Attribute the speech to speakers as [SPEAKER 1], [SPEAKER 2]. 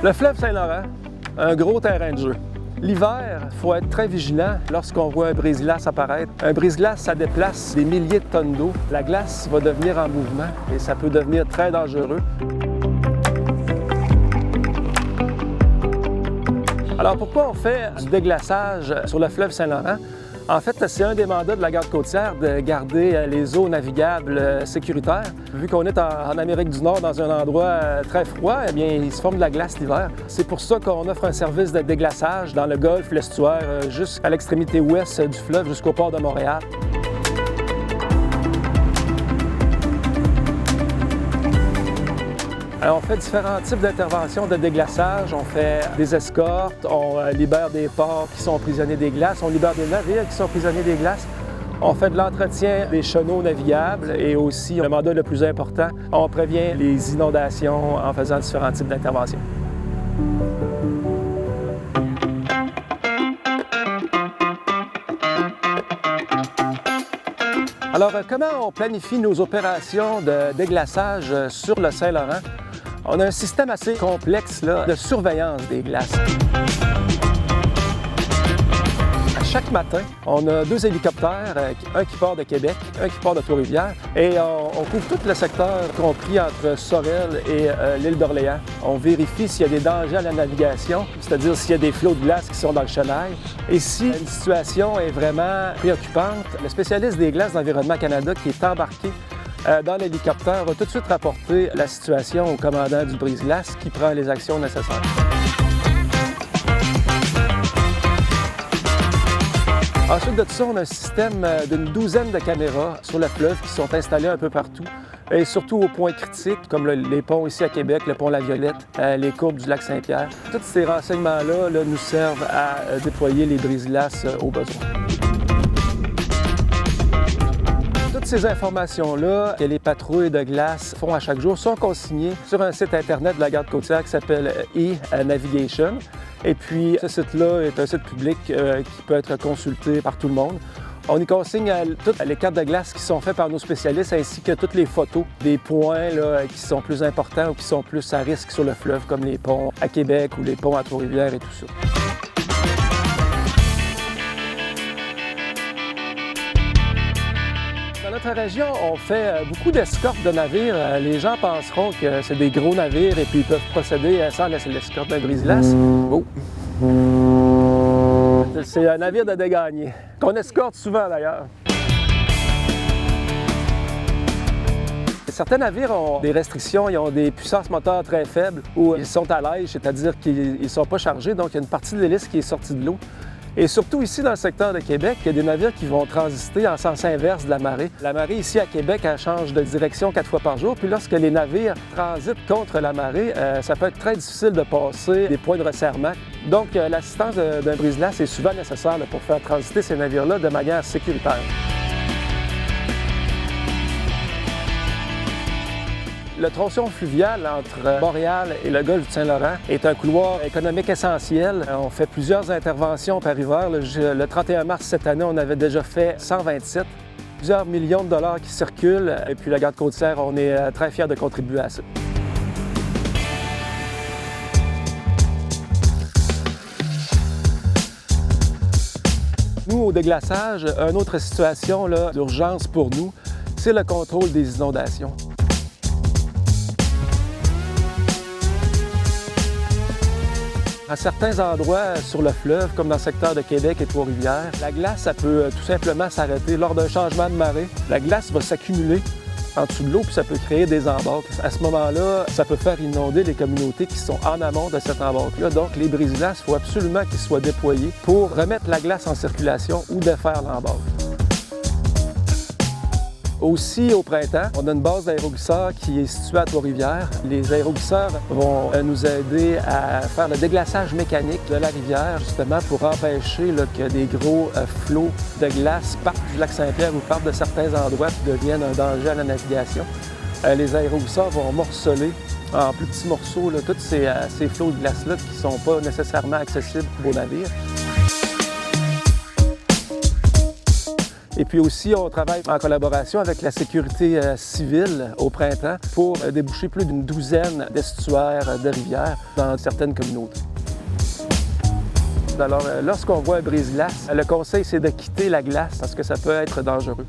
[SPEAKER 1] Le fleuve Saint-Laurent, un gros terrain de jeu. L'hiver, il faut être très vigilant lorsqu'on voit un brise-glace apparaître. Un brise-glace, ça déplace des milliers de tonnes d'eau. La glace va devenir en mouvement et ça peut devenir très dangereux. Alors pourquoi on fait du déglaçage sur le fleuve Saint-Laurent? En fait, c'est un des mandats de la garde côtière de garder les eaux navigables sécuritaires. Vu qu'on est en Amérique du Nord, dans un endroit très froid, eh bien, il se forme de la glace l'hiver. C'est pour ça qu'on offre un service de déglaçage dans le golfe, l'estuaire, jusqu'à l'extrémité ouest du fleuve, jusqu'au port de Montréal. Alors, on fait différents types d'interventions de déglaçage. On fait des escortes, on libère des ports qui sont prisonniers des glaces, on libère des navires qui sont prisonniers des glaces. On fait de l'entretien des chenaux navigables et aussi, le mandat le plus important, on prévient les inondations en faisant différents types d'interventions. Alors, comment on planifie nos opérations de déglaçage sur le Saint-Laurent? On a un système assez complexe là, de surveillance des glaces. À chaque matin, on a 2 hélicoptères, un qui part de Québec, un qui part de Trois-Rivières, et on couvre tout le secteur compris entre Sorel et l'île d'Orléans. On vérifie s'il y a des dangers à la navigation, c'est-à-dire s'il y a des flots de glace qui sont dans le chenal. Et si une situation est vraiment préoccupante, le spécialiste des glaces d'Environnement Canada qui est embarqué dans l'hélicoptère va tout de suite rapporter la situation au commandant du brise-glace qui prend les actions nécessaires. Ensuite de ça, on a un système d'une 12aine de caméras sur le fleuve qui sont installées un peu partout, et surtout aux points critiques, comme les ponts ici à Québec, le pont La Violette, les courbes du lac Saint-Pierre. Tous ces renseignements-là nous servent à déployer les brise-glaces au besoin. Toutes ces informations-là que les patrouilles de glace font à chaque jour sont consignées sur un site Internet de la garde côtière qui s'appelle e-Navigation. Et puis, ce site-là est un site public qui peut être consulté par tout le monde. On y consigne toutes les cartes de glace qui sont faites par nos spécialistes ainsi que toutes les photos des points là, qui sont plus importants ou qui sont plus à risque sur le fleuve, comme les ponts à Québec ou les ponts à Trois-Rivières et tout ça. Dans notre région, on fait beaucoup d'escortes de navires. Les gens penseront que c'est des gros navires et puis ils peuvent procéder sans l'escorte d'un brise-glace. Oh. C'est un navire de dégagné, qu'on escorte souvent d'ailleurs. Certains navires ont des restrictions, ils ont des puissances moteurs très faibles ou ils sont à l'ège, c'est-à-dire qu'ils ne sont pas chargés, donc il y a une partie de l'hélice qui est sortie de l'eau. Et surtout ici, dans le secteur de Québec, il y a des navires qui vont transiter en sens inverse de la marée. La marée ici à Québec, elle change de direction 4 fois par jour. Puis lorsque les navires transitent contre la marée, ça peut être très difficile de passer des points de resserrement. Donc, l'assistance d'un brise-glace est souvent nécessaire pour faire transiter ces navires-là de manière sécuritaire. Le tronçon fluvial entre Montréal et le golfe du Saint-Laurent est un couloir économique essentiel. On fait plusieurs interventions par hiver. Le 31 mars cette année, on avait déjà fait 127. Plusieurs millions de dollars qui circulent. Et puis la garde côtière, on est très fiers de contribuer à ça. Nous, au déglaçage, une autre situation d'urgence pour nous, c'est le contrôle des inondations. À certains endroits sur le fleuve, comme dans le secteur de Québec et Trois-Rivières, la glace ça peut tout simplement s'arrêter lors d'un changement de marée. La glace va s'accumuler en dessous de l'eau puis ça peut créer des embarques. À ce moment-là, ça peut faire inonder les communautés qui sont en amont de cette embarque-là. Donc, les brise-glaces, il faut absolument qu'ils soient déployés pour remettre la glace en circulation ou défaire l'embarque. Aussi, au printemps, on a une base d'aéroglisseurs qui est située à Trois-Rivières. Les aéroglisseurs vont nous aider à faire le déglaçage mécanique de la rivière, justement pour empêcher que des gros flots de glace partent du lac Saint-Pierre ou partent de certains endroits et deviennent un danger à la navigation. Les aéroglisseurs vont morceler en plus petits morceaux tous ces flots de glace-là qui ne sont pas nécessairement accessibles aux navires. Et puis aussi, on travaille en collaboration avec la sécurité civile au printemps pour déboucher plus d'une douzaine d'estuaires de rivières dans certaines communautés. Alors, lorsqu'on voit un brise-glace, le conseil, c'est de quitter la glace parce que ça peut être dangereux.